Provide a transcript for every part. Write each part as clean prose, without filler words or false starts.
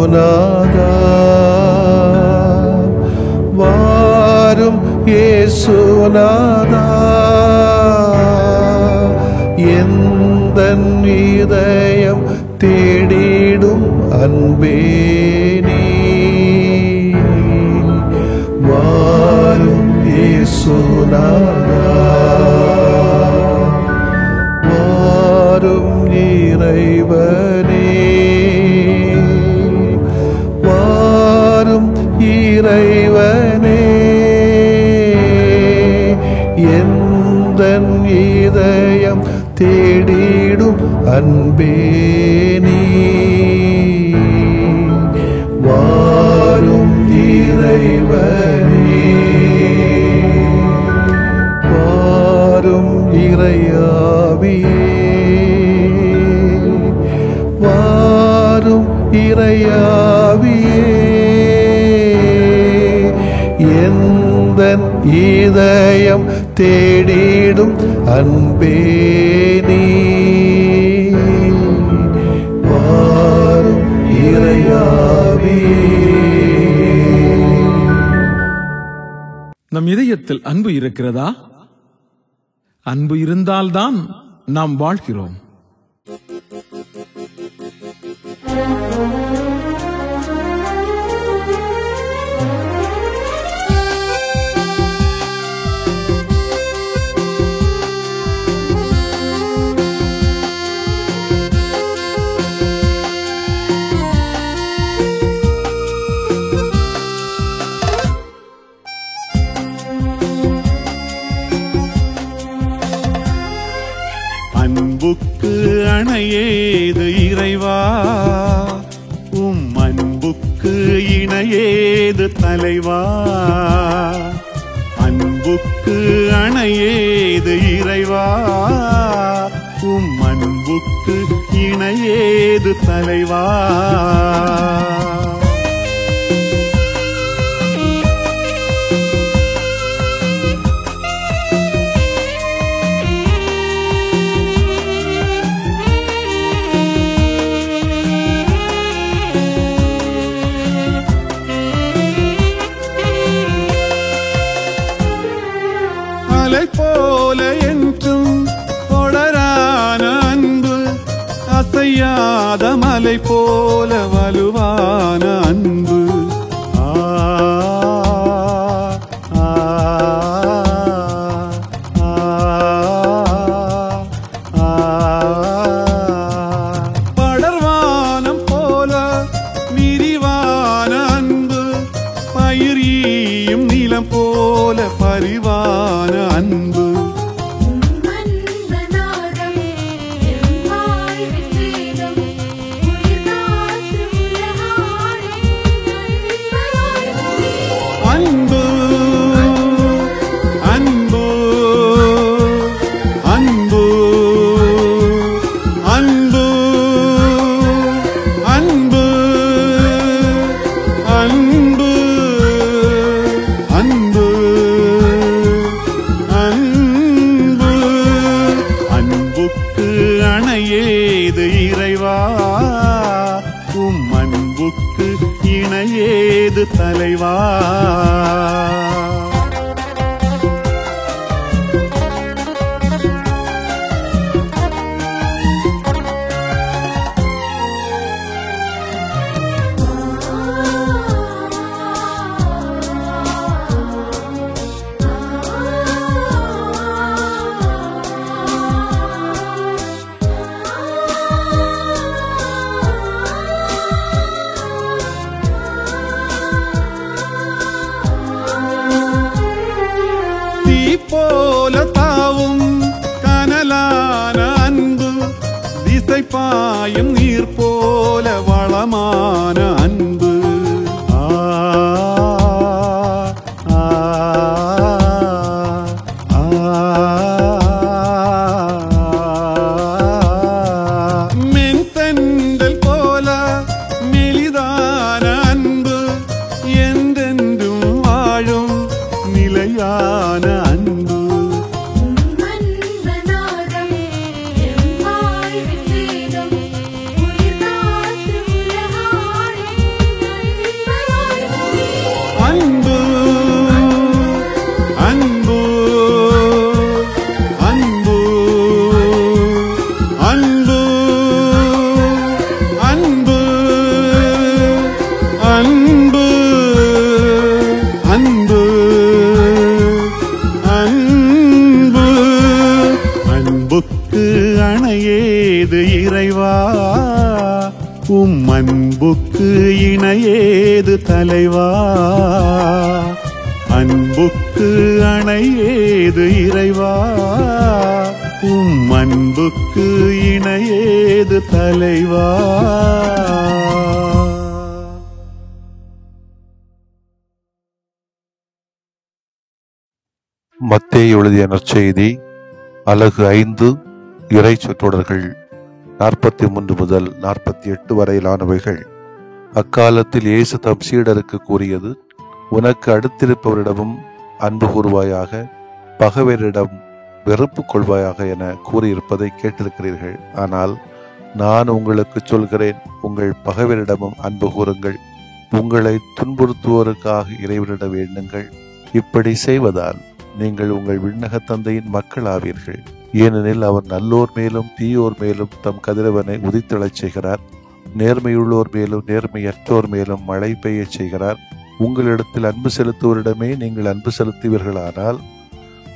இயேசுநாதா வாரும் இயேசுநாதா எந்தன் இதயம் தேடிடும் அன்பே நீ வாரும் இயேசுநாதா வாரும் இறைவனே வாரும் இறைவனே எந்தன் இதயம் தேடிடும் அன்பே நீ வாரும் இறைவனே வாரும் இறையாவியே வாரும் இறையாவியே எந்தன் இதயம் தேடிடும் அன்பே நீ வாரும் இறையாவியே. நம் இதயத்தில் அன்பு இருக்கிறதா? அன்பு இருந்தால்தான் நாம் வாழ்கிறோம். அன்புக்கு அணையேது இறைவா, உம் அன்புக்கு இணையேது தலைவா. அன்புக்கு அணையேது இறைவா, உம் அன்புக்கு இணையேது தலைவா. மலை போல என்றும் தொடரான அன்பு, அசையாத மலை போல வலுவான அன்பு. படர்வானம் போல விரிவான அன்பு, பயிரியும் நிலம் போல பரிவான அன்பு. அன்பு அன்பு அன்பு அன்பு அன்பு அன்பு அன்பு அன்பு. அன்புக்கு அணையேது இறைவா, உம் அன்புக்கு இணையேது தலைவா. போல தாவும் கனலான அன்பு, திசை பாயும் நீர் போல வளமான அன்பு. மென்தண்டல் போல மெலிதான அன்பு, என்றென்றும் வாழும் நிலையான அன்பு. அன்புக்கு அணையேது இறைவா, அன்புக்கு இணையேது தலைவா. அன்புக்கு அணையேது இறைவா, அன்புக்கு இணையேது தலைவா. மத்தேயு எழுதிய நற்செய்தி அலகு 5 இறை சொற்றொடர்கள் 43 முதல் 48 வரையிலானவைகள். அக்காலத்தில் இயேசு தம் சீடருக்கு கூறியது, உனக்கு அடுத்திருப்பவரிடமும் அன்பு கூறுவாயாக, பகைவரிடம் வெறுப்பு கொள்வாயாக என கூறியிருப்பதை கேட்டிருக்கிறீர்கள். ஆனால் நான் உங்களுக்கு சொல்கிறேன், உங்கள் பகைவரிடமும் அன்பு கூறுங்கள், உங்களை துன்புறுத்துவோருக்காக இறைவனிடம் வேண்டுங்கள். இப்படி செய்வதால் நீங்கள் உங்கள் விண்ணக தந்தையின் மக்கள் ஆவீர்கள். ஏனெனில் அவர் நல்லோர் மேலும் தீயோர் மேலும் தம் கதிரவனை உதித்தெழச் செய்கிறார். நேர்மையுள்ளோர் மேலும் நேர்மையற்றோர் மேலும் மழை பெய்ய செய்கிறார். உங்களிடத்தில் அன்பு செலுத்துவோரிடமே நீங்கள் அன்பு செலுத்துவீர்களானால்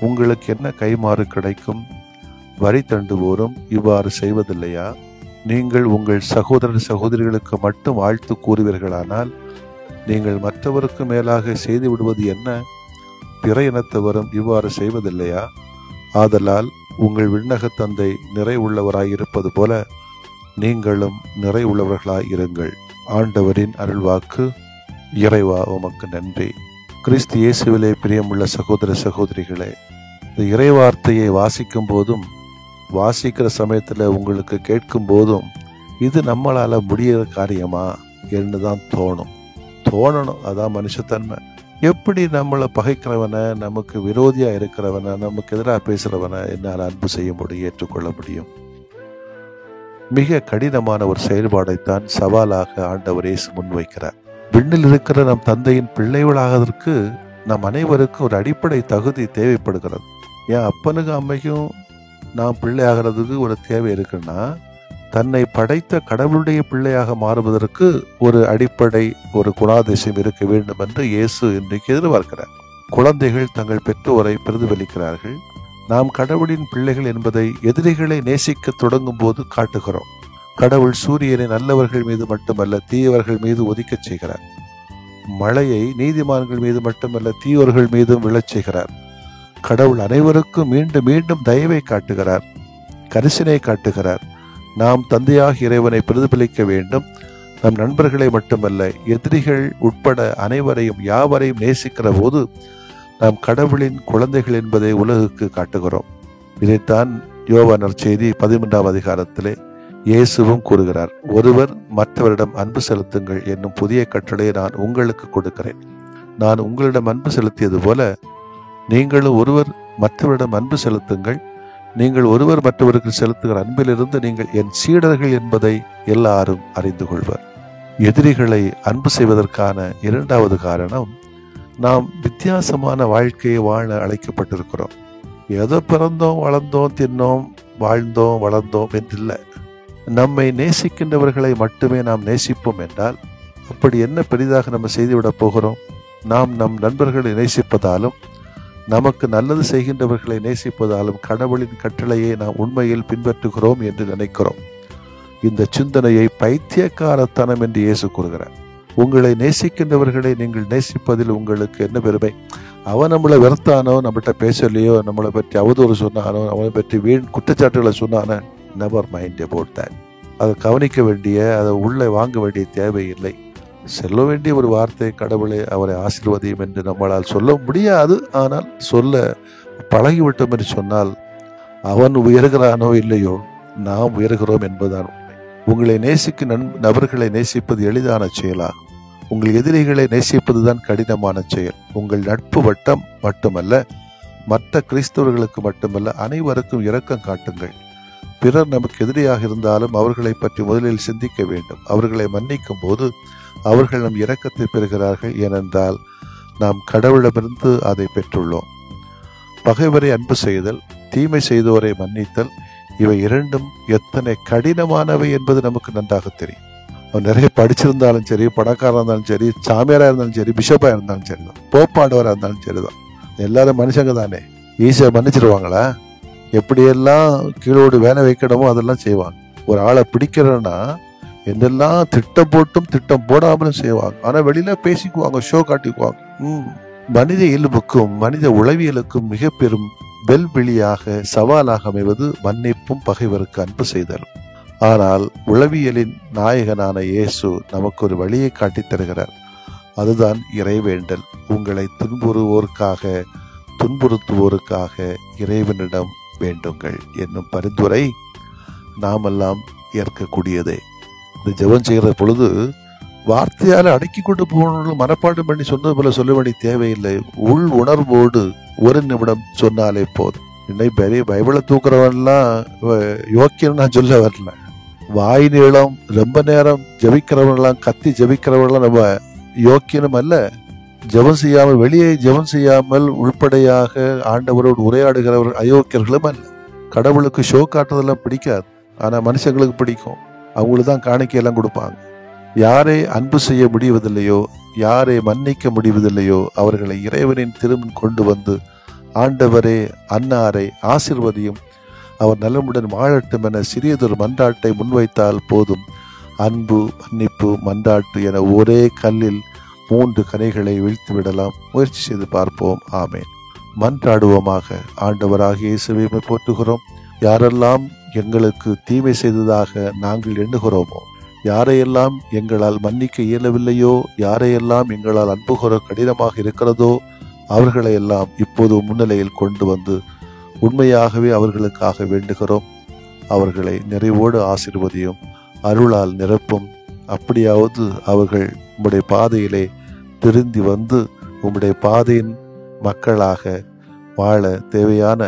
உங்களுக்கு என்ன கைமாறு கிடைக்கும்? வரி தண்டுவோரும் இவ்வாறு செய்வதில்லையா? நீங்கள் உங்கள் சகோதரர் சகோதரிகளுக்கு மட்டும் வாழ்த்து கூறுவீர்களானால் நீங்கள் மற்றவருக்கு மேலாக செய்து விடுவது என்ன? பிற இனத்தவரும் இவ்வாறு செய்வதில்லையா? ஆதலால் உங்கள் விண்ணக தந்தை நிறை உள்ளவராயிருப்பது போல நீங்களும் நிறை உள்ளவர்களாய் இருங்கள். ஆண்டவரின் அருள்வாக்கு. இறைவா உமக்கு நன்றி. கிறிஸ்து இயேசுவிலே பிரியமுள்ள சகோதர சகோதரிகளே, இந்த இறைவார்த்தையை வாசிக்கும் போதும் வாசிக்கிற சமயத்தில் உங்களுக்கு கேட்கும் போதும் இது நம்மளால முடிகிற காரியமா என்றுதான் தோணணும். அதான் மனுஷத்தன்மை. எப்படி நம்மளை பகைக்கிறவனை, நமக்கு விரோதியா இருக்கிறவனை, நமக்கு எதிராக பேசுறவனை என்னால் அன்பு செய்ய முடியும், ஏற்றுக்கொள்ள முடியும்? மிக கடினமான ஒரு செயல்பாடைத்தான் சவாலாக ஆண்டவர் இயேசு முன்வைக்கிறார். விண்ணில் இருக்கிற நம் தந்தையின் பிள்ளைகளாவதற்கு நம் அனைவருக்கும் ஒரு அடிப்படை தகுதி தேவைப்படுகிறது. என் அப்பனுக்கு அம்மைக்கும் நாம் பிள்ளையாகிறதுக்கு ஒரு தேவை இருக்குன்னா, தன்னை படைத்த கடவுளுடைய பிள்ளையாக மாறுவதற்கு ஒரு அடிப்படை, ஒரு குணாதிசயம் இருக்க வேண்டும் என்று இயேசு இன்றைக்கு எதிர்பார்க்கிறார். குழந்தைகள் தங்கள் பெற்றோரை பிரதிபலிக்கிறார்கள். நாம் கடவுளின் பிள்ளைகள் என்பதை எதிரிகளை நேசிக்க தொடங்கும் போது காட்டுகிறோம். கடவுள் சூரியனை நல்லவர்கள் மீது மட்டுமல்ல தீயவர்கள் மீது ஒதுக்கச் செய்கிறார். மழையை நீதிமான்கள் மீது மட்டுமல்ல தீயோர்கள் மீதும் விழச் செய்கிறார். கடவுள் அனைவருக்கும் மீண்டும் மீண்டும் தயவை காட்டுகிறார், கரிசனை காட்டுகிறார். நாம் தந்தையாக இறைவனை பிரதிபலிக்க வேண்டும். நம் நண்பர்களை மட்டுமல்ல எதிரிகள் உட்பட அனைவரையும் யாவரையும் நேசிக்கிற போது நாம் கடவுளின் குழந்தைகள் என்பதை உலகுக்கு காட்டுகிறோம். இதைத்தான் யோவான் நற்செய்தி 13ஆம் அதிகாரத்திலே இயேசுவும் கூறுகிறார். ஒருவர் மற்றவரிடம் அன்பு செலுத்துங்கள் என்னும் புதிய கட்டளையை நான் உங்களுக்கு கொடுக்கிறேன். நான் உங்களிடம் அன்பு செலுத்தியது போல நீங்களும் ஒருவர் மற்றவரிடம் அன்பு செலுத்துங்கள். நீங்கள் ஒருவர் மற்றவருக்கு செலுத்துகிற அன்பிலிருந்து நீங்கள் என் சீடர்கள் என்பதை எல்லாரும் அறிந்து கொள்வர். எதிரிகளை அன்பு செய்வதற்கான இரண்டாவது காரணம், நாம் வித்தியாசமான வாழ்க்கையை வாழ அழைக்கப்பட்டிருக்கிறோம். ஏதோ பிறந்தோம், வளர்ந்தோம், தின்னோம், வாழ்ந்தோம், வளர்ந்தோம் என்றில்லை. நம்மை நேசிக்கின்றவர்களை மட்டுமே நாம் நேசிப்போம் என்றால் அப்படி என்ன பெரிதாக நம்ம செய்துவிடப் போகிறோம்? நாம் நம் நண்பர்களை நேசிப்பதாலும் நமக்கு நல்லது செய்கின்றவர்களை நேசிப்பதாலும் கடவுளின் கட்டளையை நாம் உண்மையில் பின்பற்றுகிறோம் என்று நினைக்கிறோம். இந்த சிந்தனையை பைத்தியக்காரத்தனம் என்று இயேசு கூறுகிறார். உங்களை நேசிக்கின்றவர்களை நீங்கள் நேசிப்பதில் உங்களுக்கு என்ன பெருமை? அவன் நம்மளை வெறுத்தானோ, நம்மகிட்ட பேசலையோ, நம்மளை பற்றி அவதூறு சொன்னானோ, அவனை பற்றி வீண் குற்றச்சாட்டுகளை சொன்னானோ, நெவர் மைண்ட் அபவுட் தட். அதை கவனிக்க வேண்டிய, அதை உள்ளே வாங்க வேண்டிய தேவையில்லை. சொல்ல வேண்டிய ஒரு வார்த்தை, கடவுளை அவரை ஆசீர்வதியும் என்று நம்மளால் சொல்ல முடியாது. ஆனால் சொல்ல பழகிவிட்டோம் என்று சொன்னால் அவன் உயர்கிறானோ இல்லையோ நாம் உயர்கிறோம் என்பதுதான் உண்மை. உங்களை நேசிக்கும் நபர்களை நேசிப்பது எளிதான செயலாகும். உங்கள் எதிரிகளை நேசிப்பதுதான் கடினமான செயல். உங்கள் நட்பு வட்டம் மட்டுமல்ல, மற்ற கிறிஸ்தவர்களுக்கு மட்டுமல்ல, அனைவருக்கும் இரக்கம் காட்டுங்கள். பிறர் நமக்கு எதிரியாக இருந்தாலும் அவர்களை பற்றி முதலில் சிந்திக்க வேண்டும். அவர்களை மன்னிக்கும் போது அவர்கள் நம் இரக்கத்தை பெறுகிறார்கள். ஏனென்றால் நாம் கடவுளிடமிருந்து அதை பெற்றுள்ளோம். பகைவரை அன்பு செய்தல், தீமை செய்தோரை மன்னித்தல், இவை இரண்டும் எத்தனை கடினமானவை என்பது நமக்கு நன்றாக தெரியும். அவன் நிறைய படிச்சிருந்தாலும் சரி, பணக்காரா இருந்தாலும் சரி, சாமியாரா இருந்தாலும் சரி, பிஷப்பா இருந்தாலும் சரிதான், போப்பாண்டவராக இருந்தாலும் சரிதான், எல்லாரும் மனுஷங்க தானே. ஈஸியா மன்னிச்சிருவாங்களா? எப்படியெல்லாம் கீழோடு வேலை வைக்கணுமோ அதெல்லாம் செய்வாங்க. ஒரு ஆளை பிடிக்கிறன்னா என்னெல்லாம் திட்டம் போட்டும் திட்டம் போடாமலும் செய்வாங்க. ஆனா வெளியில பேசிக்குவாங்க, ஷோ காட்டிக்குவாங்க. மனித இயல்புக்கும் மனித உளவியலுக்கும் மிக பெரும் வெல்வெளியாக சவாலாக அமைவது மன்னிப்பும் பகைவருக்கு அன்பு செய்தலும். ஆனால் உளவியலின் நாயகனான இயேசு நமக்கு ஒரு வழியை காட்டித் தருகிறார். அதுதான் இறைவேண்டல். உங்களை துன்புறுத்துவோருக்காக இறைவனிடம் வேண்டுங்கள் என்னும் பரிந்துரை நாமெல்லாம் ஏற்கக்கூடியதே. இந்த ஜெபம் செய்கிற பொழுது வார்த்தையால அடக்கி கொண்டு போகணும், மனப்பாடம் பண்ணி சொன்னது போல சொல்ல வேண்டிய தேவையில்லை. உள் உணர்வோடு ஒரு நிமிடம் சொன்னாலே போதும். இன்னைக்கு பெரிய பைபிளை தூக்குறவன்லாம் யோக்கியம் நான் சொல்ல வரல. வாய் நீளம் ரொம்ப நேரம் ஜபிக்கிறவன்லாம், கத்தி ஜபிக்கிறவன்லாம் நம்ம யோக்கியனும் அல்ல. ஜெபம் செய்யாமல், வெளியே ஜெபம் செய்யாமல் உள்படையாக ஆண்டவரோடு உரையாடுகிறவர்கள் அயோக்கியர்களும் அல்ல. கடவுளுக்கு ஷோ காட்டுறதெல்லாம் பிடிக்காது, ஆனா மனுஷங்களுக்கு பிடிக்கும். அவங்களுக்கு தான் காணிக்கையெல்லாம் கொடுப்பாங்க. யாரை அன்பு செய்ய முடிவதில்லையோ, யாரை மன்னிக்க முடிவதில்லையோ அவர்களை இறைவனின் திருமுன் கொண்டு வந்து, ஆண்டவரே அன்னாரை ஆசீர்வதியும், அவர் நலமுடன் வாழட்டும் என சிறியதொரு மன்றாட்டை முன்வைத்தால் போதும். அன்பு, மன்னிப்பு, மன்றாட்டு என ஒரே கல்லில் 3 கரைகளை வீழ்த்து விடலாம். முயற்சி செய்து பார்ப்போம். ஆமேன். மன்றாடுவோமாக. ஆண்டவராகிய இயேசுவை போற்றுகிறோம். யாரெல்லாம் எங்களுக்கு தீமை செய்ததாக நாங்கள் எண்ணுகிறோமோ, யாரையெல்லாம் எங்களால் மன்னிக்க இயலவில்லையோ, யாரையெல்லாம் எங்களால் அன்பு கூற கடினமாக இருக்கிறதோ அவர்களை எல்லாம் இப்போது முன்னிலையில் கொண்டு வந்து உண்மையாகவே அவர்களுக்காக வேண்டுகிறோம். அவர்களை நிறைவோடு ஆசீர்வதியும், அருளால் நிரப்பும். அப்படியாவது அவர்கள் உம்முடைய பாதையிலே திருந்தி வந்து உம்முடைய பாதையின் மக்களாக வாழ தேவையான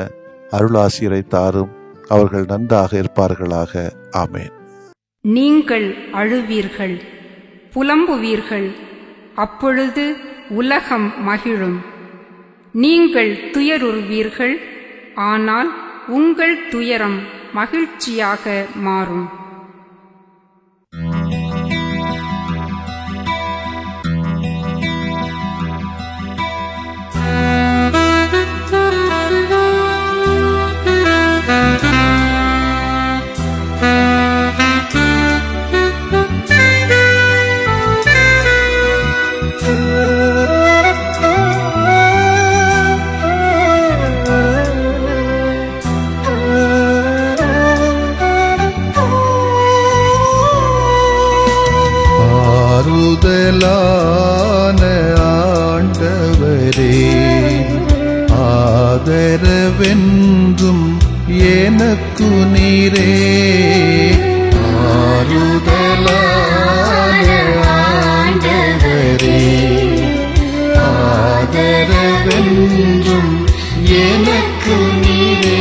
அருளாசிரை தாரும். அவர்கள் நன்றாக இருப்பார்களாக. ஆமேன். நீங்கள் அழுவீர்கள், புலம்புவீர்கள், அப்பொழுது உலகம் மகிழும். நீங்கள் துயருறுவீர்கள், ஆனால் உங்கள் துயரம் மகிழ்ச்சியாக மாறும். ஆண்டவரே, ஆதரவென்றும் எனக்கு நீரே. ஆறுதலான ஆண்டவரே, ஆதரவென்றும் எனக்கு நீரே.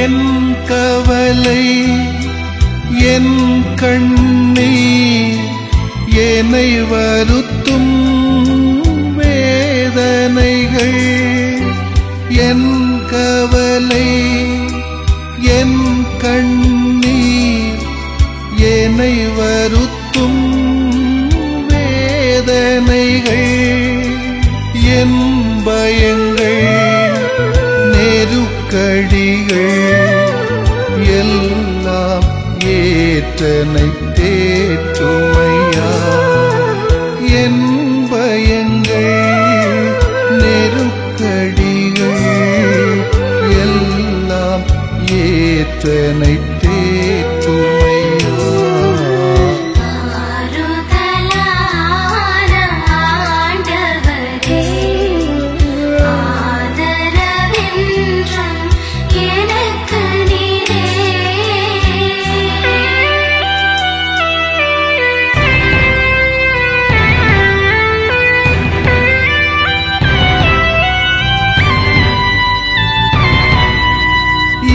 என் கவலை, என் கண்ணீர், என்னை வருத்தும் வேதனைகள். என் கவலை, என் கண்ணீர், என்னை வருத்தும் வேதனைகள். என் பயங்கள், நெருக்கடிகள் எல்லாம் ஏற்றனை தேற்றுமையா. என் பயங்கள், நெருக்கடிகள் எல்லாம் ஏற்றனை தேற்றுமையா.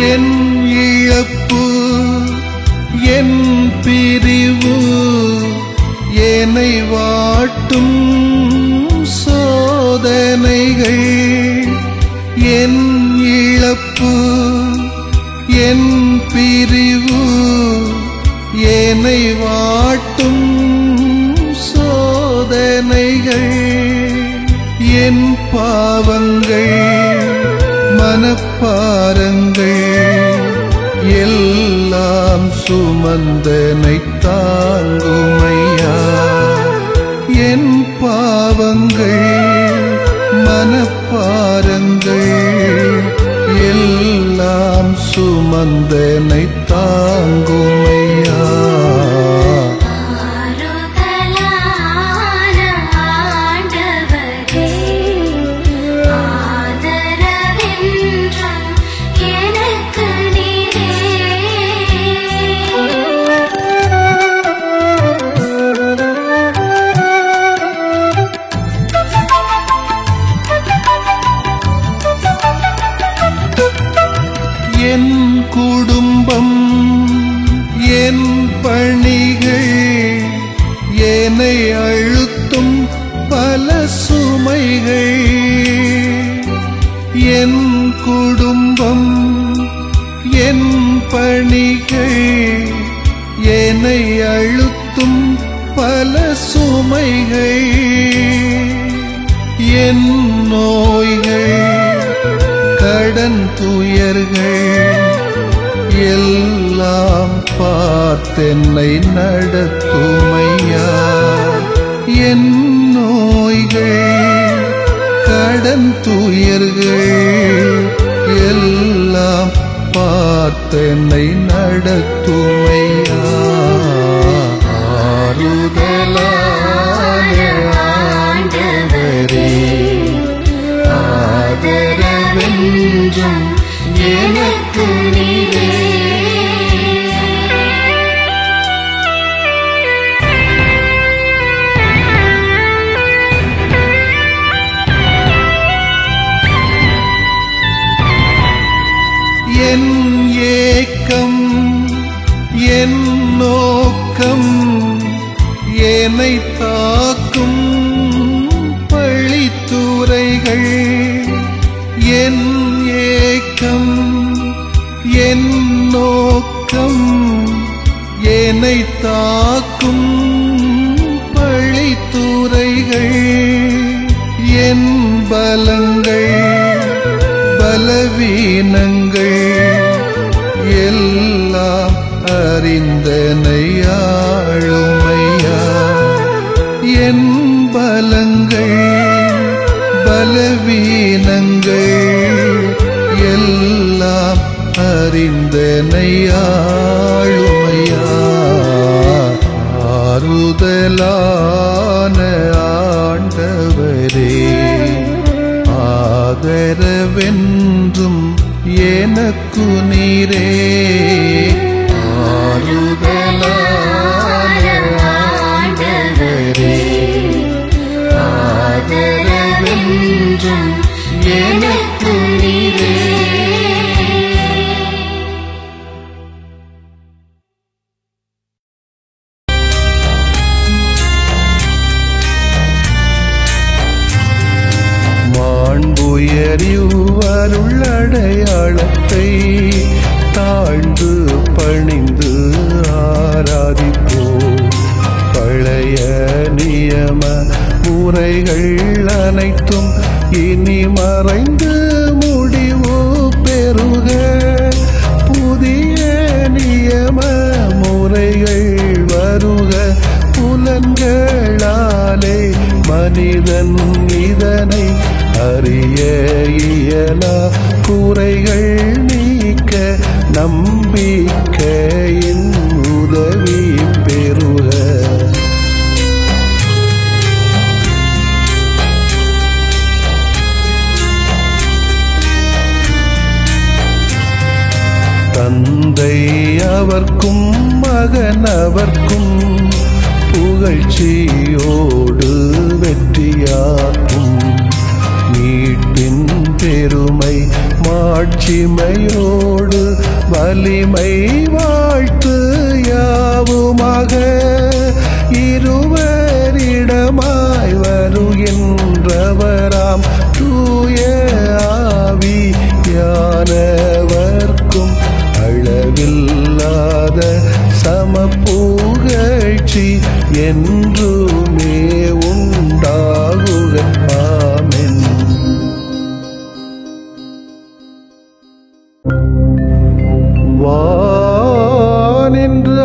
என் இழப்பு, என் பிரிவு, என்னை வாட்டும் சோதனைகள். என் இழப்பு, என் பிரிவு, பாவங்கள் மனப்பாரங்கள் எல்லாம் சுமந்தனை தாங்குமையா. என் பாவங்கள் மனப்பாரங்கள் எல்லாம் சுமந்தனை தாங்குமையா. என் குடும்பம் என் பணிகள் என்னை அழுத்தும் பல சுமைகள். என் குடும்பம் என் பணிகள் என்னை அழுத்தும் பல சுமைகள். என் நோய்கள் கடன் துயர்கள் எல்லாம் பார்த்தென்னை நடத்துமையா. என் நோய்கள் கடன் துயர்கள் எல்லாம் பார்த்தென்னை நடத்துமையா. ஆறுதலான ஆண்டவரே ஆதரவென்றும் எனக்கு நீரே. என் ஏக்கம் என் நோக்கம் என்னை தாக்கும் பழித்துரைகள். என் ஏக்கம் என் நோக்கம் என்னை தாக்கும் பழித்துரைகள். என் பலங்கள் பலவீனங்கள் எல்லாம் அறிந்தனை ஆளுமையா. என் பலங்கள் பலவீனங்கள் எல்லாம் அறிந்தனை ஆளுமையா. ஆறுதலான ஆண்டவரே ஆதரவென்றும் எனக்கு நீரே. ஆறுதலான ஆண்டவரே ஆதரவென்றும் எனக்கு நீரே. மாண்புயரிவருள் அடையாளத்தை தாழ்ந்து பணிந்து ஆராதிப்போம். பழைய நியம முறைகள் அனைத்தும் இனி மறைந்து முடிவு பெறுக. புதிய நியம முறைகள் வருக. புலன்களாலே மனிதன் இதனை அறிய இயலா. குறைகள் நீக்க நம்பிக்கையின் உதவி பெறுக. தந்தை அவர்க்கும் மகன் அவர்க்கும் புகழ்ச்சியோடு வெற்றியாக்கும். மீட்பின் பெருமை மாட்சிமையோடு வலிமை வாழ்த்து யாவுமாக. இருவரிடமாய் வருகின்றவராம் தூய ஆவியானவர்க்கும் அளவில்லாத சமப்புகழ்ச்சி என்றுமே உண்டாகுக. ஆமென்.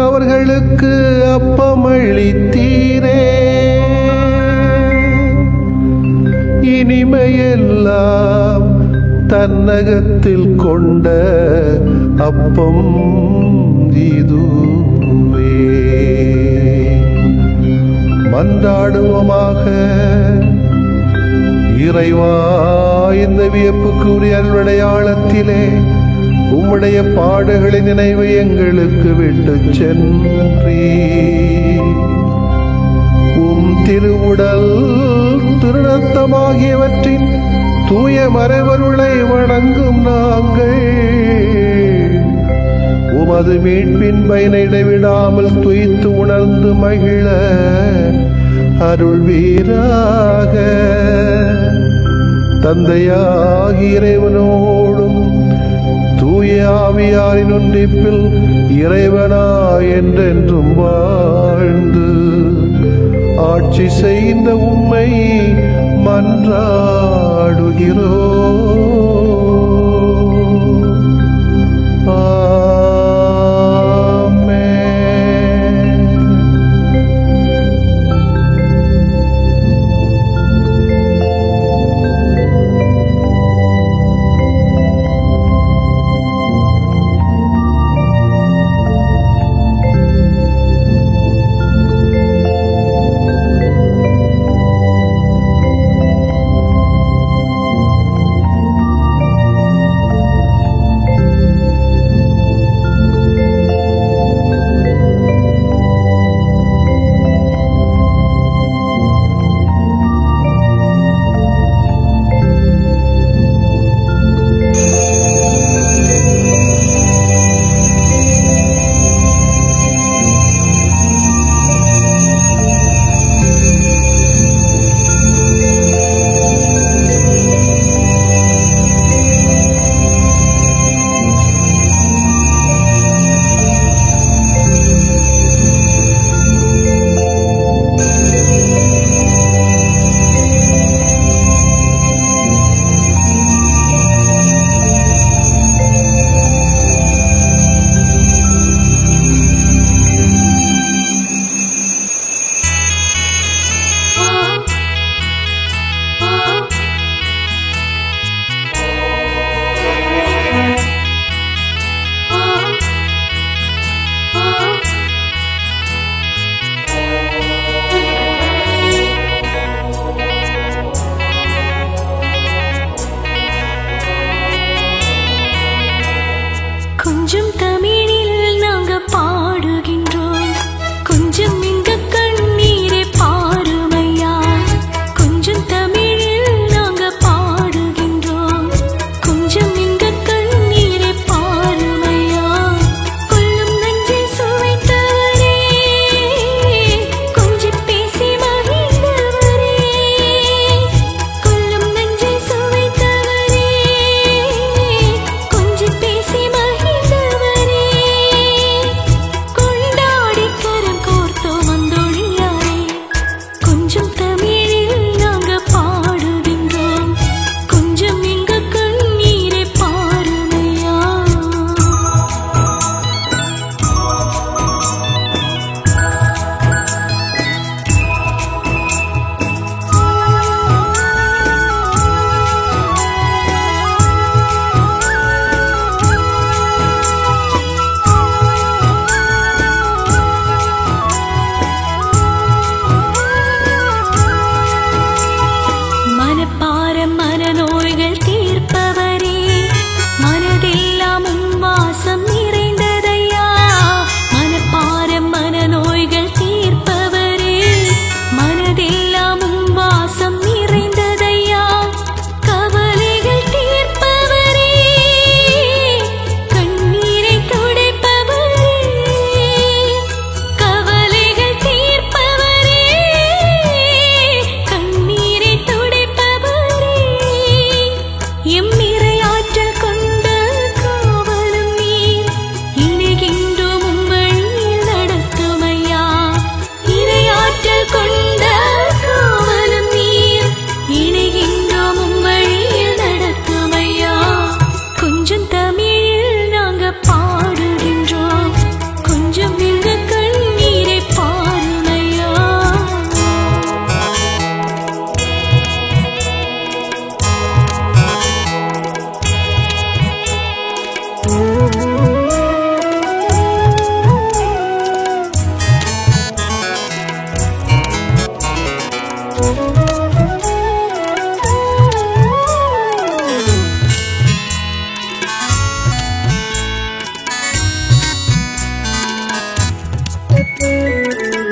அவர்களுக்கு அப்பமளித்தீரே. இனிமையெல்லாம் தன்னகத்தில் கொண்ட அப்பம் இதுவே. மன்றாடுவோமாக. இறைவா, இந்த வியப்புக்குரிய அருளடையாளத்திலே உம்முடைய பாடுகளின் நினைவு எங்களுக்கு விட்டு சென்றீ. உம் திருவுடல் திருநத்தமாகியவற்றின் தூய மறைவருளை வணங்கும் நாங்கள் உமது மீட்பின் பயனை இடைவிடாமல் துய்த்து உணர்ந்து மகிழ அருள்வீராக. தந்தையாகிய இறைவனோடும் தூய ஆவியாரின் ஒன்றிப்பில் இறைவனா என்றென்றும் வாழ்ந்து ஆட்சி செய்த உம்மை மன்றாடுகிறோம்.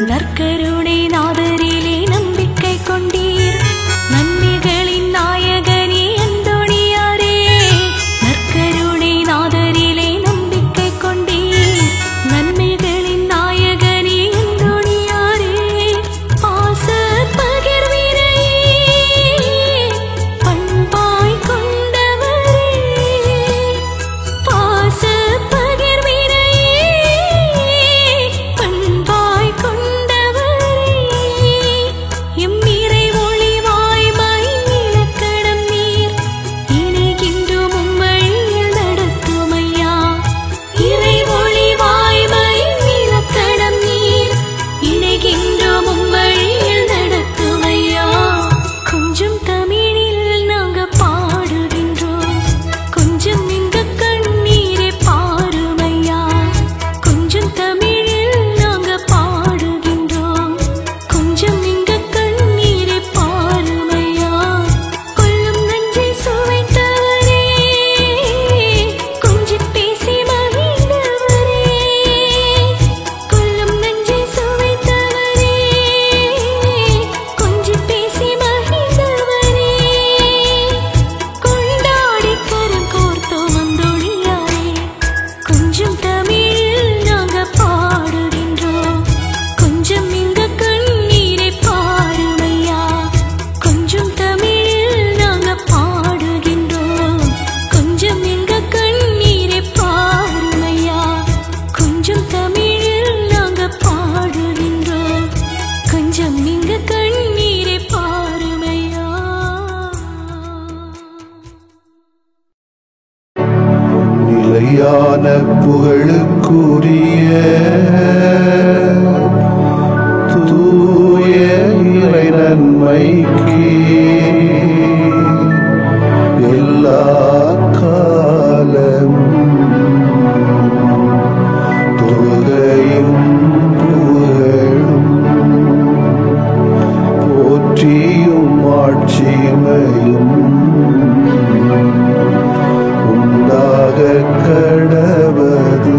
நற்கருணை நாதரிலே நம்பிக்கை கொண்டீர், நன்மைகளின் நாயகனே அந்தோணியாரே. நற்கருணை நாதரிலே நம்பிக்கை கொண்டீர், நன்மைகளின் நாயகனே அந்தோணியாரே. பாச பகிர்வினையே பண்பாய் கொண்டவரே, பாச பகிர்வினையே பண்பாய் கொண்டவரே. எம் இறை ஒளி வாய்மை இலக்கணம் நீர், இணைகின்றோம் உம்வழியில் நடத்துமையா. இறை ஒளி வாய்மை இலக்கணம் நீர், இணைகின்றோம் உம்வழியில் நடத்துமையா. கொஞ்சம் தமிழில் நாங்க பாடுகின்றோம், கொஞ்சம் எங்க கண்ணீரை பாருமையா. கொஞ்சம் தமிழில் நாங்க பாடுகின்றோம், கொஞ்சம் எங்க கண்ணீரை பாருமையா. கொல்லும் நஞ்சை சுவைத்தவரே, கொஞ்சம் பேசி மகிழ்ந்தவரே. கொல்லும் நஞ்சை சுவைத்தவரே, கொஞ்சம் பேசி மகிழ்ந்தவரே. கொண்டாடி கரம் கோர்த்தோம் அந்தோணியாரே, கொஞ்சம் தமிழில் நாங்க பாடுகின்றோம், கொஞ்சம் எங்க கண்ணீரை பாருமையா. கொஞ்சம் தமிழில் நாங்க பாடுகின்றோம், கொஞ்சம் எங்க கண்ணீரை பாருமையா. கொஞ்சம் தமிழில் நாங்க பாடுகின்றோம், கொஞ்சம் எங்க கண்ணீரை பாருமையா. நிலையான புகழுக்குரிய தூய இறை நன்மைக்கு எல்லா காலம் தொழுகையும் புகழும் போற்றியும் ஆட்சிமையும் உண்டாக கடவது.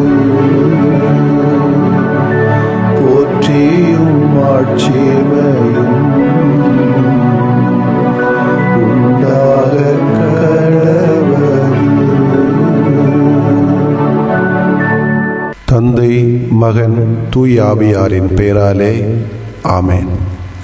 போற்றியும் ஆட்சிமையும் உண்டாக கடவது. தந்தை, மகன், தூய ஆவியாரின் பெயராலே ஆமென்.